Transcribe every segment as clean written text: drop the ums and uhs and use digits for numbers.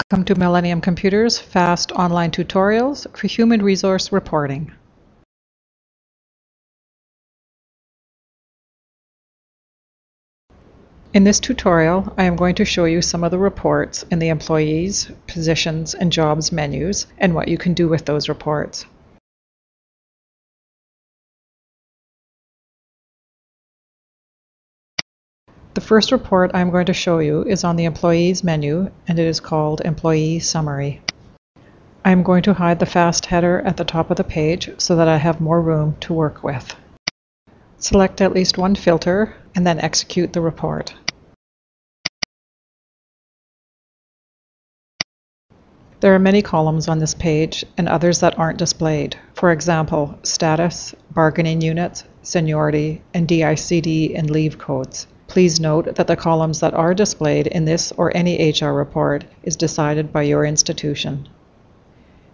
Welcome to Millennium Computer's fast online tutorials for human resource reporting. In this tutorial, I am going to show you some of the reports in the Employees, Positions, and Jobs menus and what you can do with those reports. The first report I'm going to show you is on the Employees menu, and it is called Employee Summary. I'm going to hide the fast header at the top of the page so that I have more room to work with. Select at least one filter and then execute the report. There are many columns on this page and others that aren't displayed. For example, status, bargaining units, seniority, and DICD and leave codes. Please note that the columns that are displayed in this or any HR report is decided by your institution.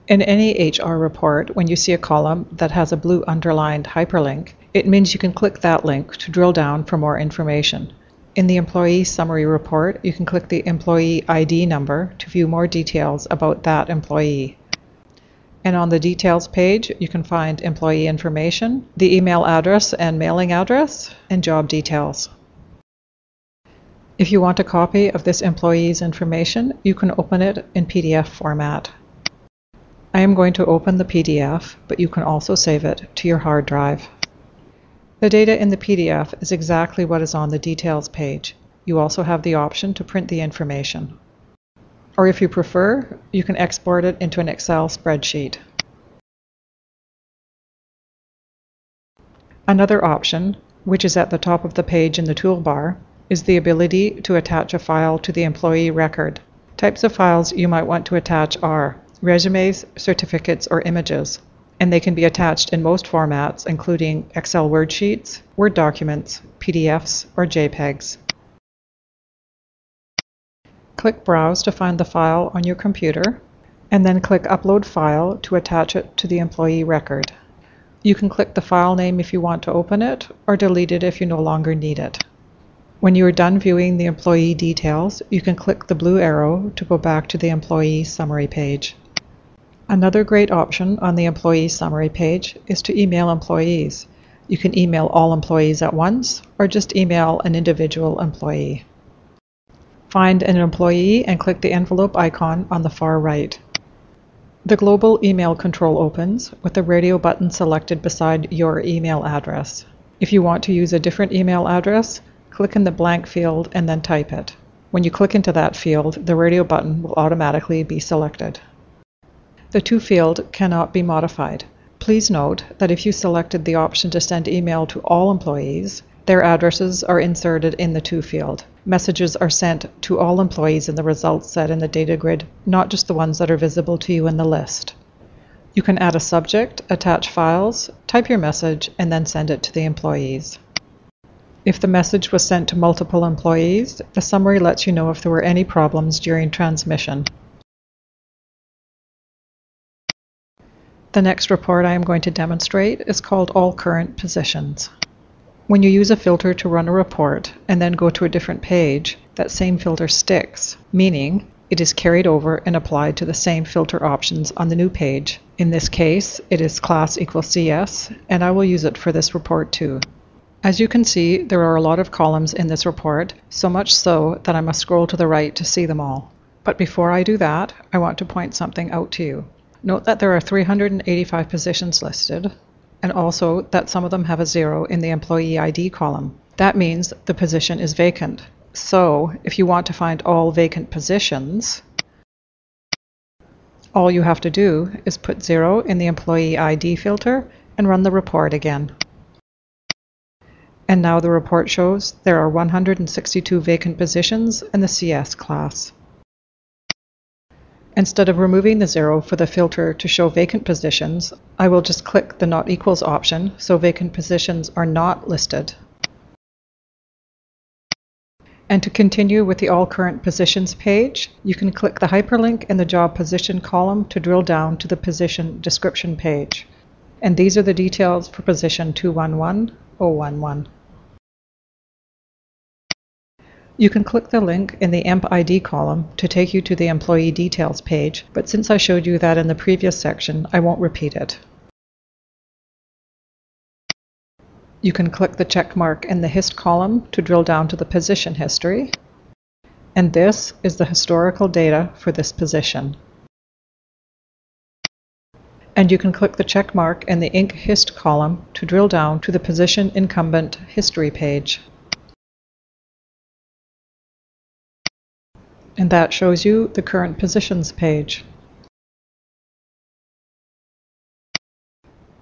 In any HR report, when you see a column that has a blue underlined hyperlink, it means you can click that link to drill down for more information. In the Employee Summary report, you can click the Employee ID number to view more details about that employee. And on the Details page, you can find employee information, the email address and mailing address, and job details. If you want a copy of this employee's information, you can open it in PDF format. I am going to open the PDF, but you can also save it to your hard drive. The data in the PDF is exactly what is on the Details page. You also have the option to print the information. Or if you prefer, you can export it into an Excel spreadsheet. Another option, which is at the top of the page in the toolbar, is the ability to attach a file to the employee record. Types of files you might want to attach are resumes, certificates, or images, and they can be attached in most formats, including Excel worksheets, Word documents, PDFs, or JPEGs. Click Browse to find the file on your computer, and then click Upload File to attach it to the employee record. You can click the file name if you want to open it, or delete it if you no longer need it. When you are done viewing the employee details, you can click the blue arrow to go back to the Employee Summary page. Another great option on the Employee Summary page is to email employees. You can email all employees at once, or just email an individual employee. Find an employee and click the envelope icon on the far right. The Global Email Control opens with the radio button selected beside your email address. If you want to use a different email address, click in the blank field and then type it. When you click into that field, the radio button will automatically be selected. The To field cannot be modified. Please note that if you selected the option to send email to all employees, their addresses are inserted in the To field. Messages are sent to all employees in the results set in the data grid, not just the ones that are visible to you in the list. You can add a subject, attach files, type your message, and then send it to the employees. If the message was sent to multiple employees, the summary lets you know if there were any problems during transmission. The next report I am going to demonstrate is called All Current Positions. When you use a filter to run a report and then go to a different page, that same filter sticks, meaning it is carried over and applied to the same filter options on the new page. In this case, it is class equals CS, and I will use it for this report too. As you can see, there are a lot of columns in this report, so much so that I must scroll to the right to see them all. But before I do that, I want to point something out to you. Note that there are 385 positions listed, and also that some of them have a 0 in the Employee ID column. That means the position is vacant. So, if you want to find all vacant positions, all you have to do is put 0 in the Employee ID filter and run the report again. And now the report shows there are 162 vacant positions in the CS class. Instead of removing the 0 for the filter to show vacant positions, I will just click the Not Equals option so vacant positions are not listed. And to continue with the All Current Positions page, you can click the hyperlink in the Job Position column to drill down to the Position Description page. And these are the details for position 211011. You can click the link in the EMP ID column to take you to the Employee Details page, but since I showed you that in the previous section, I won't repeat it. You can click the check mark in the HIST column to drill down to the position history, and this is the historical data for this position. And you can click the check mark in the Inc. HIST column to drill down to the Position Incumbent History page. And that shows you the Current Positions page.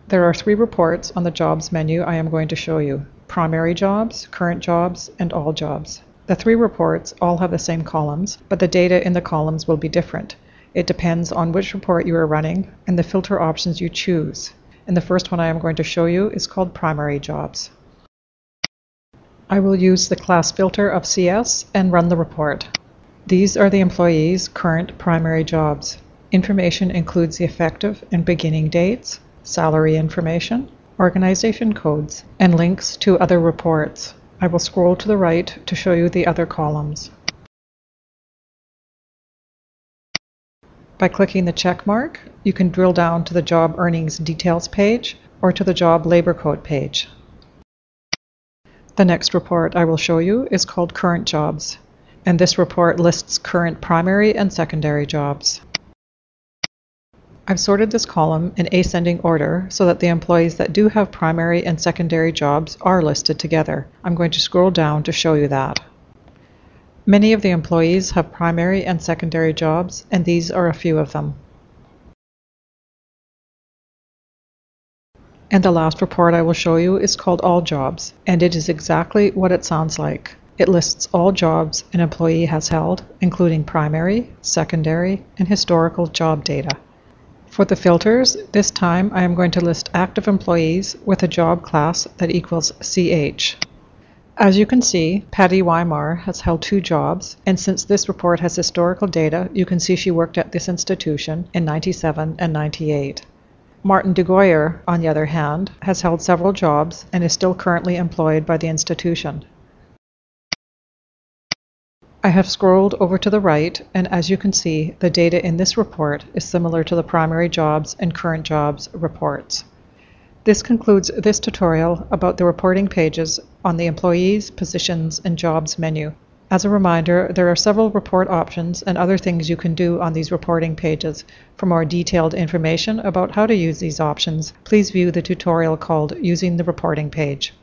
There are 3 reports on the Jobs menu I am going to show you: Primary Jobs, Current Jobs, and All Jobs. The 3 reports all have the same columns, but the data in the columns will be different. It depends on which report you are running and the filter options you choose. And the first one I am going to show you is called Primary Jobs. I will use the class filter of CS and run the report. These are the employees' current primary jobs. Information includes the effective and beginning dates, salary information, organization codes, and links to other reports. I will scroll to the right to show you the other columns. By clicking the check mark, you can drill down to the Job Earnings Details page or to the Job Labor Code page. The next report I will show you is called Current Jobs, and this report lists current primary and secondary jobs. I've sorted this column in ascending order so that the employees that do have primary and secondary jobs are listed together. I'm going to scroll down to show you that. Many of the employees have primary and secondary jobs, and these are a few of them. And the last report I will show you is called All Jobs, and it is exactly what it sounds like. It lists all jobs an employee has held, including primary, secondary, and historical job data. For the filters, this time I am going to list active employees with a job class that equals CH. As you can see, Patty Weimar has held 2 jobs, and since this report has historical data, you can see she worked at this institution in 97 and 98. Martin DeGoyer, on the other hand, has held several jobs and is still currently employed by the institution. I have scrolled over to the right, and as you can see, the data in this report is similar to the Primary Jobs and Current Jobs reports. This concludes this tutorial about the reporting pages on the Employees, Positions, and Jobs menu. As a reminder, there are several report options and other things you can do on these reporting pages. For more detailed information about how to use these options, please view the tutorial called Using the Reporting Page.